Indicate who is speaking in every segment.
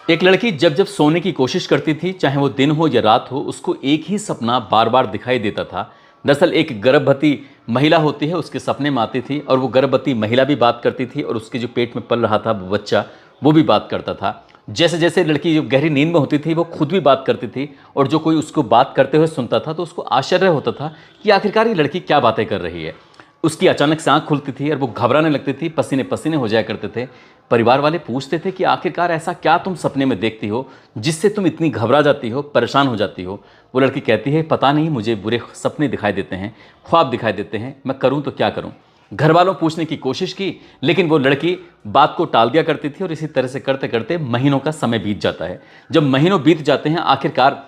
Speaker 1: एक लड़की जब जब सोने की कोशिश करती थी, चाहे वो दिन हो या रात हो, उसको एक ही सपना बार बार दिखाई देता था। दरअसल एक गर्भवती महिला होती है, उसके सपने में आती थी और वो गर्भवती महिला भी बात करती थी और उसके जो पेट में पल रहा था वो बच्चा, वो भी बात करता था। जैसे जैसे लड़की जो गहरी नींद में होती थी वो खुद भी बात करती थी और जो कोई उसको बात करते हुए सुनता था तो उसको आश्चर्य होता था कि आखिरकार ये लड़की क्या बातें कर रही है। उसकी अचानक से आँख खुलती थी और वो घबराने लगती थी, पसीने पसीने हो जाया करते थे। परिवार वाले पूछते थे कि आखिरकार ऐसा क्या तुम सपने में देखती हो जिससे तुम इतनी घबरा जाती हो, परेशान हो जाती हो। वो लड़की कहती है, पता नहीं, मुझे बुरे सपने दिखाई देते हैं, ख्वाब दिखाई देते हैं, मैं करूं तो क्या करूं। घर वालों पूछने की कोशिश की, लेकिन वो लड़की बात को टाल दिया करती थी और इसी तरह से करते करते महीनों का समय बीत जाता है। जब महीनों बीत जाते हैं, आखिरकार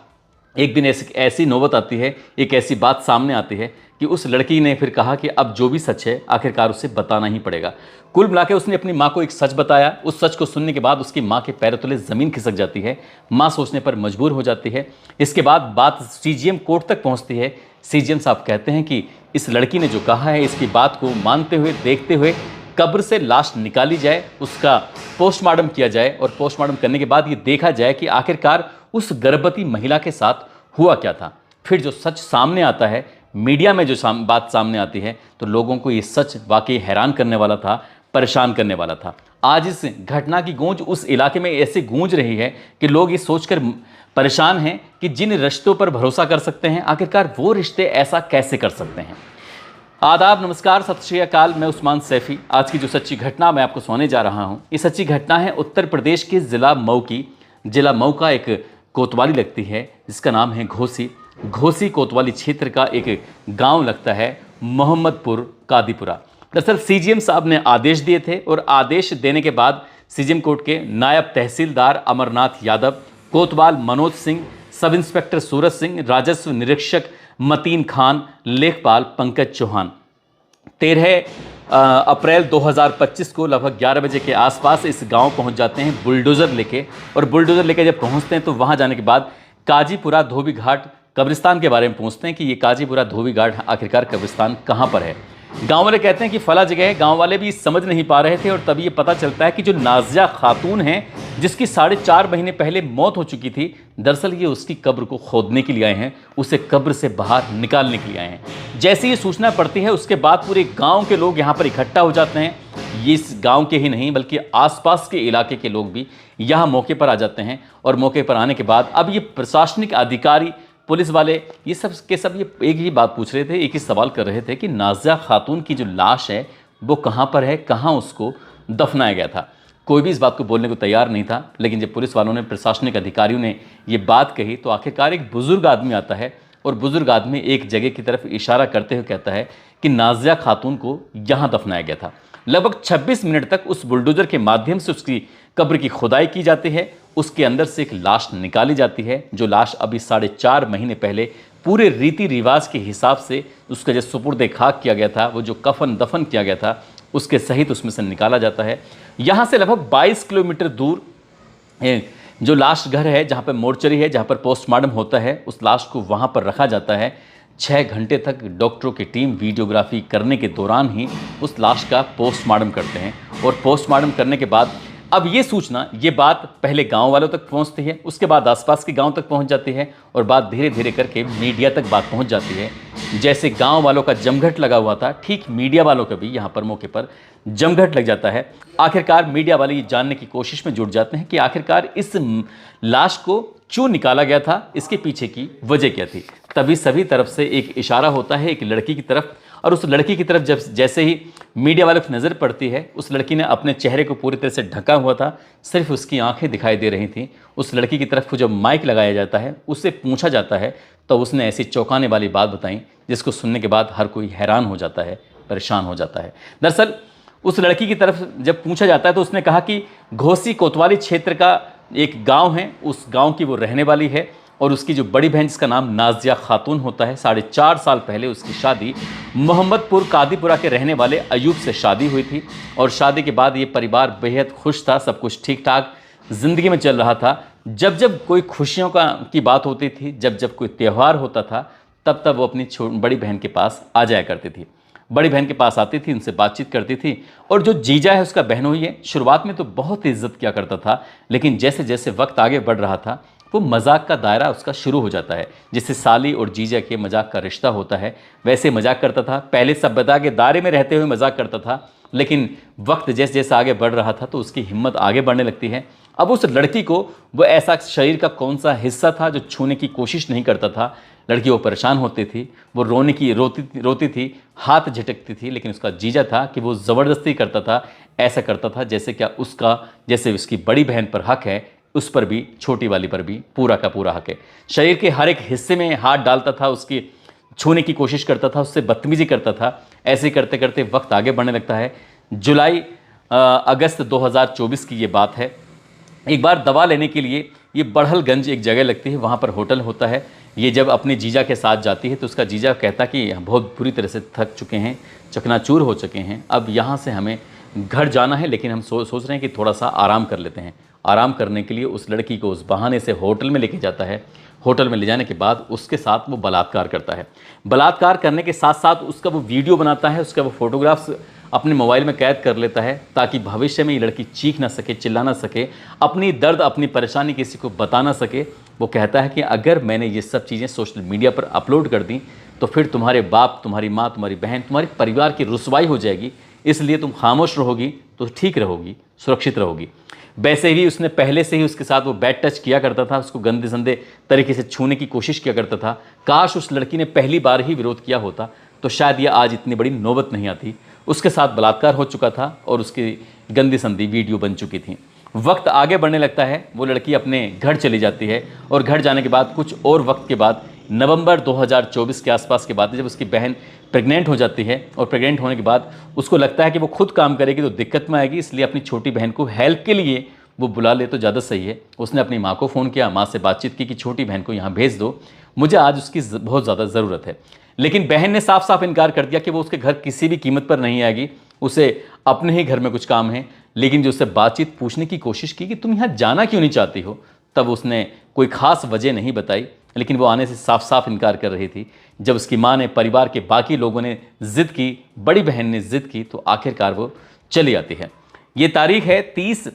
Speaker 1: एक दिन ऐसी ऐसी नौबत आती है, एक ऐसी बात सामने आती है कि उस लड़की ने फिर कहा कि अब जो भी सच है आखिरकार उसे बताना ही पड़ेगा। कुल मिला के उसने अपनी माँ को एक सच बताया। उस सच को सुनने के बाद उसकी माँ के पैरों तले ज़मीन खिसक जाती है। माँ सोचने पर मजबूर हो जाती है। इसके बाद बात सीजीएम कोर्ट तक पहुँचती है। सीजीएम साहब कहते हैं कि इस लड़की ने जो कहा है इसकी बात को मानते हुए, देखते हुए कब्र से लाश निकाली जाए, उसका पोस्टमार्टम किया जाए और पोस्टमार्टम करने के बाद ये देखा जाए कि आखिरकार उस गर्भवती महिला के साथ हुआ क्या था। फिर जो सच सामने आता है, मीडिया में जो बात सामने आती है, तो लोगों को ये सच वाकई हैरान करने वाला था, परेशान करने वाला था। आज इस घटना की गूंज उस इलाके में ऐसे गूंज रही है कि लोग ये सोचकर परेशान हैं कि जिन रिश्तों पर भरोसा कर सकते हैं, आखिरकार वो रिश्ते ऐसा कैसे कर सकते हैं। आदाब, नमस्कार, सत श्री अकाल। मैं उस्मान सैफी। आज की जो सच्ची घटना मैं आपको सुनाने जा रहा हूँ, ये सच्ची घटना है उत्तर प्रदेश के ज़िला मऊ की। ज़िला मऊ का एक कोतवाली लगती है जिसका नाम है घोसी। घोसी कोतवाली क्षेत्र का एक गांव लगता है मोहम्मदपुर कादीपुरा। दरअसल सीजीएम साहब ने आदेश दिए थे और आदेश देने के बाद सीजीएम कोर्ट के नायब तहसीलदार अमरनाथ यादव, कोतवाल मनोज सिंह, सब इंस्पेक्टर सूरज सिंह, राजस्व निरीक्षक मतीन खान, लेखपाल पंकज चौहान 13 अप्रैल 2025 को लगभग 11 बजे के आसपास इस गांव पहुंच जाते हैं बुलडोज़र लेके। और बुलडोज़र लेके जब पहुंचते हैं तो वहां जाने के बाद काजीपुरा धोबी घाट कब्रिस्तान के बारे में पूछते हैं कि ये काजीपुरा धोबी घाट आखिरकार कब्रिस्तान कहाँ पर है। गांव वाले कहते हैं कि फला जगह है। गांव वाले भी समझ नहीं पा रहे थे और तभी ये पता चलता है कि जो नाजिया खातून है जिसकी 4.5 महीने पहले मौत हो चुकी थी, दरअसल ये उसकी कब्र को खोदने के लिए आए हैं, उसे कब्र से बाहर निकालने के लिए आए हैं। जैसे ये सूचना पड़ती है उसके बाद पूरे गांव के लोग यहाँ पर इकट्ठा हो जाते हैं। ये इस गांव के ही नहीं बल्कि आसपास के इलाके के लोग भी यहाँ मौके पर आ जाते हैं। और मौके पर आने के बाद अब ये प्रशासनिक अधिकारी, पुलिस वाले, ये सब के सब ये एक ही बात पूछ रहे थे, एक ही सवाल कर रहे थे कि नाजिया खातून की जो लाश है वो कहाँ पर है, कहाँ उसको दफनाया गया था। कोई भी इस बात को बोलने को तैयार नहीं था। लेकिन जब पुलिस वालों ने, प्रशासनिक अधिकारियों ने ये बात कही तो आखिरकार एक बुजुर्ग आदमी आता है और बुजुर्ग आदमी एक जगह की तरफ इशारा करते हुए कहता है कि नाजिया खातून को यहाँ दफनाया गया था। लगभग 26 मिनट तक उस बुलडोजर के माध्यम से उसकी कब्र की खुदाई की जाती है। उसके अंदर से एक लाश निकाली जाती है, जो लाश अभी 4.5 महीने पहले पूरे रीति रिवाज के हिसाब से उसका जो सुपुर्द खाक किया गया था, वो जो कफन दफन किया गया था, उसके सहित उसमें से निकाला जाता है। यहाँ से लगभग 22 किलोमीटर दूर जो लाश घर है, जहाँ पर मोर्चरी है, जहाँ पर पोस्टमार्टम होता है, उस लाश को वहाँ पर रखा जाता है। 6 घंटे तक डॉक्टरों की टीम वीडियोग्राफी करने के दौरान ही उस लाश का पोस्टमार्टम करते हैं। और पोस्टमार्टम करने के बाद अब ये सूचना, ये बात पहले गांव वालों तक पहुंचती है, उसके बाद आसपास के गांव तक पहुंच जाती है और बात धीरे धीरे करके मीडिया तक बात पहुंच जाती है। जैसे गांव वालों का जमघट लगा हुआ था, ठीक मीडिया वालों का भी यहाँ पर मौके पर जमघट लग जाता है। आखिरकार मीडिया वाले ये जानने की कोशिश में जुट जाते हैं कि आखिरकार इस लाश को क्यों निकाला गया था, इसके पीछे की वजह क्या थी। तभी सभी तरफ से एक इशारा होता है एक लड़की की तरफ, और उस लड़की की तरफ जब जैसे ही मीडिया वालों की नज़र पड़ती है, उस लड़की ने अपने चेहरे को पूरी तरह से ढका हुआ था, सिर्फ उसकी आंखें दिखाई दे रही थीं। उस लड़की की तरफ जब माइक लगाया जाता है, उससे पूछा जाता है, तो उसने ऐसी चौंकाने वाली बात बताई जिसको सुनने के बाद हर कोई हैरान हो जाता है, परेशान हो जाता है। दरअसल उस लड़की की तरफ जब पूछा जाता है तो उसने कहा कि घोसी कोतवाली क्षेत्र का एक गाँव है, उस गाँव की वो रहने वाली है और उसकी जो बड़ी बहन जिसका नाम नाजिया खातून होता है, 4.5 साल पहले उसकी शादी मोहम्मदपुर कादीपुरा के रहने वाले अयूब से शादी हुई थी। और शादी के बाद ये परिवार बेहद खुश था, सब कुछ ठीक ठाक ज़िंदगी में चल रहा था। जब जब कोई खुशियों की बात होती थी, जब जब कोई त्यौहार होता था, तब तब वो अपनी बड़ी बहन के पास आ जाया करती थी। बड़ी बहन के पास आती थी, उनसे बातचीत करती थी। और जो जीजा है उसका बहनोई है, शुरुआत में तो बहुत इज्जत किया करता था, लेकिन जैसे जैसे वक्त आगे बढ़ रहा था वो मजाक का दायरा उसका शुरू हो जाता है। जिससे साली और जीजा के मजाक का रिश्ता होता है वैसे मजाक करता था। पहले सभ्यता के दायरे में रहते हुए मजाक करता था, लेकिन वक्त जैसे जैसे आगे बढ़ रहा था तो उसकी हिम्मत आगे बढ़ने लगती है। अब उस लड़की को वो ऐसा शरीर का कौन सा हिस्सा था जो छूने की कोशिश नहीं करता था। लड़की वो परेशान होती थी, वो रोती थी, हाथ झटकती थी, लेकिन उसका जीजा था कि वो ज़बरदस्ती करता था, ऐसा करता था जैसे उसकी बड़ी बहन पर हक है उस पर भी, छोटी वाली पर भी पूरा का पूरा हक है। शरीर के हर एक हिस्से में हाथ डालता था, उसकी छूने की कोशिश करता था, उससे बदतमीजी करता था। ऐसे करते करते वक्त आगे बढ़ने लगता है। अगस्त 2024 की ये बात है। एक बार दवा लेने के लिए ये बड़हलगंज एक जगह लगती है, वहाँ पर होटल होता है। ये जब अपने जीजा के साथ जाती है तो उसका जीजा कहता कि बहुत बुरी तरह से थक चुके हैं, चकनाचूर हो चुके हैं, अब यहाँ से हमें घर जाना है, लेकिन हम सोच रहे हैं कि थोड़ा सा आराम कर लेते हैं। आराम करने के लिए उस लड़की को उस बहाने से होटल में लेके जाता है। होटल में ले जाने के बाद उसके साथ वो बलात्कार करता है। बलात्कार करने के साथ साथ उसका वो वीडियो बनाता है, उसका वो फोटोग्राफ्स अपने मोबाइल में कैद कर लेता है, ताकि भविष्य में ये लड़की चीख ना सके, चिल्ला ना सके, अपनी दर्द, अपनी परेशानी किसी को बता ना सके। वो कहता है कि अगर मैंने ये सब चीज़ें सोशल मीडिया पर अपलोड कर दी तो फिर तुम्हारे बाप, तुम्हारी माँ, तुम्हारी बहन, तुम्हारे परिवार की रुसवाई हो जाएगी, इसलिए तुम खामोश रहोगी तो ठीक रहोगी, सुरक्षित रहोगी। वैसे ही उसने पहले से ही उसके साथ वो बैड टच किया करता था, उसको गंदे संदे तरीके से छूने की कोशिश किया करता था। काश उस लड़की ने पहली बार ही विरोध किया होता तो शायद ये आज इतनी बड़ी नौबत नहीं आती। उसके साथ बलात्कार हो चुका था और उसकी गंदी संदी वीडियो बन चुकी थी। वक्त आगे बढ़ने लगता है, वो लड़की अपने घर चली जाती है और घर जाने के बाद कुछ और वक्त के बाद नवंबर 2024 के आसपास की बात है, जब उसकी बहन प्रेग्नेंट हो जाती है और प्रेग्नेंट होने के बाद उसको लगता है कि वो खुद काम करेगी तो दिक्कत में आएगी, इसलिए अपनी छोटी बहन को हेल्प के लिए वो बुला ले तो ज़्यादा सही है। उसने अपनी माँ को फ़ोन किया, माँ से बातचीत की कि छोटी बहन को यहाँ भेज दो, मुझे आज उसकी बहुत ज़्यादा ज़रूरत है। लेकिन बहन ने साफ साफ इनकार कर दिया कि वो उसके घर किसी भी कीमत पर नहीं आएगी, उसे अपने ही घर में कुछ काम है। लेकिन जो उससे बातचीत पूछने की कोशिश की कि तुम यहाँ जाना क्यों नहीं चाहती हो, तब उसने कोई ख़ास वजह नहीं बताई, लेकिन वो आने से साफ साफ इनकार कर रही थी। जब उसकी माँ ने, परिवार के बाकी लोगों ने ज़िद की, बड़ी बहन ने ज़िद की, तो आखिरकार वो चली आती है। ये तारीख है 30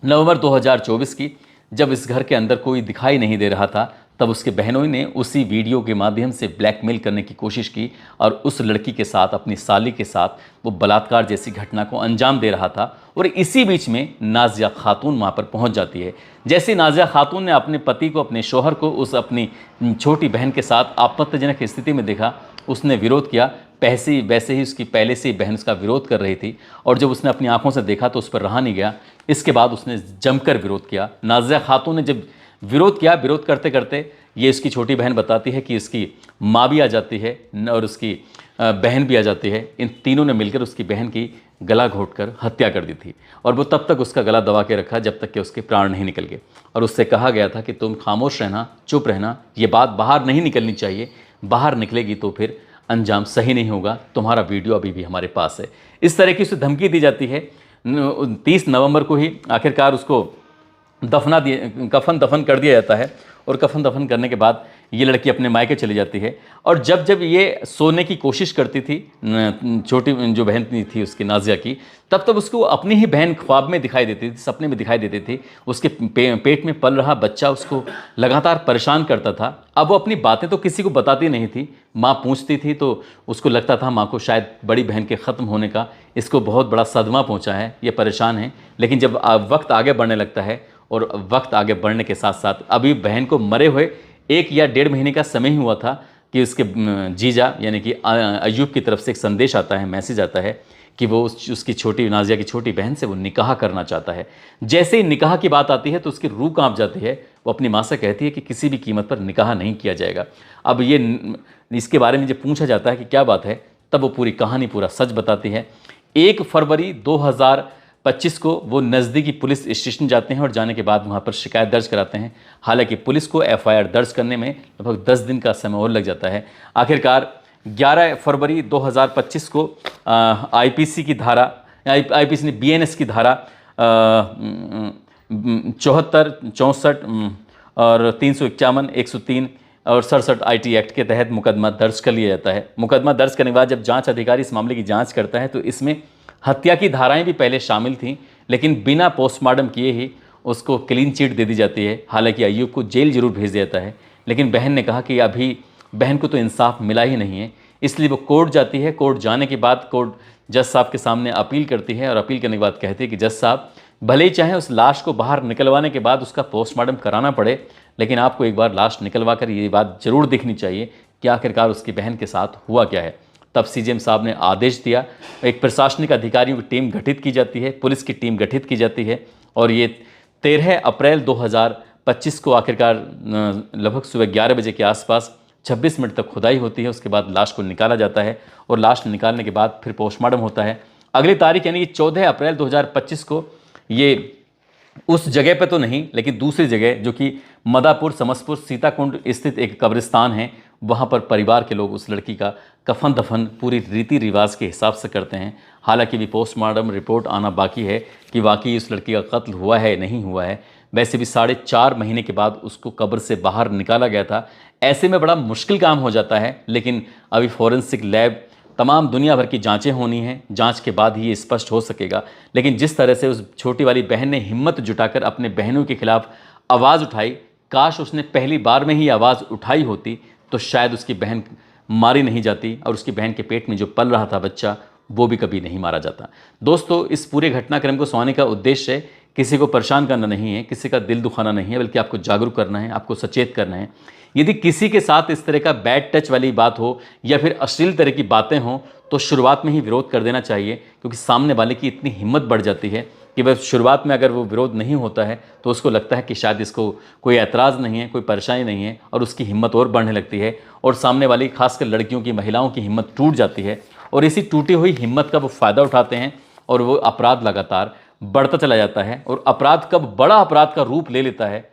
Speaker 1: नवंबर 2024 की। जब इस घर के अंदर कोई दिखाई नहीं दे रहा था, तब उसके बहनों ने उसी वीडियो के माध्यम से ब्लैकमेल करने की कोशिश की और उस लड़की के साथ, अपनी साली के साथ वो बलात्कार जैसी घटना को अंजाम दे रहा था। और इसी बीच में नाजिया खातून वहाँ पर पहुँच जाती है। जैसे नाजिया खातून ने अपने पति को, अपने शोहर को उस अपनी छोटी बहन के साथ आपत्तिजनक स्थिति में देखा, उसने विरोध किया। वैसे ही उसकी पहले से ही बहन उसका विरोध कर रही थी, और जब उसने अपनी आंखों से देखा तो उस पर रहा नहीं गया। इसके बाद उसने जमकर विरोध किया। नाजिया खातून ने जब विरोध किया, विरोध करते करते ये उसकी छोटी बहन बताती है कि उसकी माँ भी आ जाती है और उसकी बहन भी आ जाती है। इन तीनों ने मिलकर उसकी बहन की गला घोंटकर हत्या कर दी थी, और वो तब तक उसका गला दबा के रखा जब तक कि उसके प्राण नहीं निकल गए। और उससे कहा गया था कि तुम खामोश रहना, चुप रहना, ये बात बाहर नहीं निकलनी चाहिए, बाहर निकलेगी तो फिर अंजाम सही नहीं होगा, तुम्हारा वीडियो अभी भी हमारे पास है। इस तरह की उसे धमकी दी जाती है। 30 नवंबर को ही आखिरकार उसको कफन दफन कर दिया जाता है, और कफन दफन करने के बाद ये लड़की अपने मायके चली जाती है। और जब जब ये सोने की कोशिश करती थी, छोटी जो बहन थी उसकी, नाजिया की, तब तब उसको अपनी ही बहन ख्वाब में दिखाई देती थी, सपने में दिखाई देती थी। उसके पेट में पल रहा बच्चा उसको लगातार परेशान करता था। अब वो अपनी बातें तो किसी को बताती नहीं थी, माँ पूछती थी तो उसको लगता था माँ को शायद बड़ी बहन के ख़त्म होने का इसको बहुत बड़ा सदमा पहुँचा है, ये परेशान है। लेकिन जब वक्त आगे बढ़ने लगता है, और वक्त आगे बढ़ने के साथ साथ अभी बहन को मरे हुए 1 या 1.5 महीने का समय ही हुआ था कि उसके जीजा यानी कि अयूब की तरफ से एक संदेश आता है, मैसेज आता है कि वो उसकी छोटी, नाजिया की छोटी बहन से वो निकाह करना चाहता है। जैसे ही निकाह की बात आती है तो उसकी रूह कांप जाती है। वो अपनी माँ से कहती है कि किसी भी कीमत पर निकाह नहीं किया जाएगा। अब इसके बारे में जब पूछा जाता है कि क्या बात है, तब वो पूरी कहानी, पूरा सच बताती है। 1 फरवरी 2025 को वो नज़दीकी पुलिस स्टेशन जाते हैं और जाने के बाद वहाँ पर शिकायत दर्ज कराते हैं। हालांकि पुलिस को FIR दर्ज करने में लगभग 10 दिन का समय और लग जाता है। आखिरकार 11 फरवरी 2025 को IPC की धारा, IPC ने BNS की धारा 74, 64 और 351, 103 और 67 IT एक्ट के तहत मुकदमा दर्ज कर लिया जाता है। मुकदमा दर्ज करने के बाद जब जांच अधिकारी इस मामले की जांच करता है तो इसमें हत्या की धाराएं भी पहले शामिल थीं, लेकिन बिना पोस्टमार्टम किए ही उसको क्लीन चिट दे दी जाती है। हालांकि अय्यूब को जेल जरूर भेज दिया जाता है, लेकिन बहन ने कहा कि अभी बहन को तो इंसाफ मिला ही नहीं है, इसलिए वो कोर्ट जाती है। कोर्ट जाने के बाद कोर्ट जज साहब के सामने अपील करती है और अपील करने के बाद कहती है कि जज साहब, भले ही चाहे उस लाश को बाहर निकलवाने के बाद उसका पोस्टमार्टम कराना पड़े, लेकिन आपको एक बार लाश निकलवा कर ये बात जरूर देखनी चाहिए कि आखिरकार उसकी बहन के साथ हुआ क्या है। तब CJM साहब ने आदेश दिया, एक प्रशासनिक अधिकारियों की टीम गठित की जाती है, पुलिस की टीम गठित की जाती है और ये 13 अप्रैल 2025 को आखिरकार लगभग सुबह 11 बजे के आसपास 26 मिनट तक खुदाई होती है। उसके बाद लाश को निकाला जाता है और लाश निकालने के बाद फिर पोस्टमार्टम होता है। अगली तारीख यानी कि 14 अप्रैल 2025 को ये उस जगह पे तो नहीं, लेकिन दूसरी जगह जो कि मदापुर समसपुर सीताकुंड स्थित एक कब्रिस्तान है, वहाँ पर परिवार के लोग उस लड़की का कफन दफन पूरी रीति रिवाज के हिसाब से करते हैं। हालांकि भी पोस्टमार्टम रिपोर्ट आना बाकी है कि वाकई उस लड़की का कत्ल हुआ है नहीं हुआ है। वैसे भी 4.5 महीने के बाद उसको कब्र से बाहर निकाला गया था। ऐसे में बड़ा मुश्किल काम हो जाता है, लेकिन अभी फॉरेंसिक लैब तमाम दुनिया भर की जांचें होनी हैं, जांच के बाद ही ये स्पष्ट हो सकेगा। लेकिन जिस तरह से उस छोटी वाली बहन ने हिम्मत जुटाकर अपने बहनों के खिलाफ आवाज़ उठाई, काश उसने पहली बार में ही आवाज़ उठाई होती तो शायद उसकी बहन मारी नहीं जाती और उसकी बहन के पेट में जो पल रहा था बच्चा, वो भी कभी नहीं मारा जाता। दोस्तों, इस पूरे घटनाक्रम को सुनाने का उद्देश्य किसी को परेशान करना नहीं है, किसी का दिल दुखाना नहीं है, बल्कि आपको जागरूक करना है, आपको सचेत करना है। यदि किसी के साथ इस तरह का बैड टच वाली बात हो या फिर अश्लील तरह की बातें हों तो शुरुआत में ही विरोध कर देना चाहिए, क्योंकि सामने वाले की इतनी हिम्मत बढ़ जाती है कि वह शुरुआत में अगर वो विरोध नहीं होता है तो उसको लगता है कि शायद इसको कोई ऐतराज़ नहीं है, कोई परेशानी नहीं है, और उसकी हिम्मत और बढ़ने लगती है और सामने वाली खासकर लड़कियों की, महिलाओं की हिम्मत टूट जाती है और इसी टूटी हुई हिम्मत का वो फ़ायदा उठाते हैं और वो अपराध लगातार बढ़ता चला जाता है। और अपराध कब बड़ा अपराध का रूप ले लेता है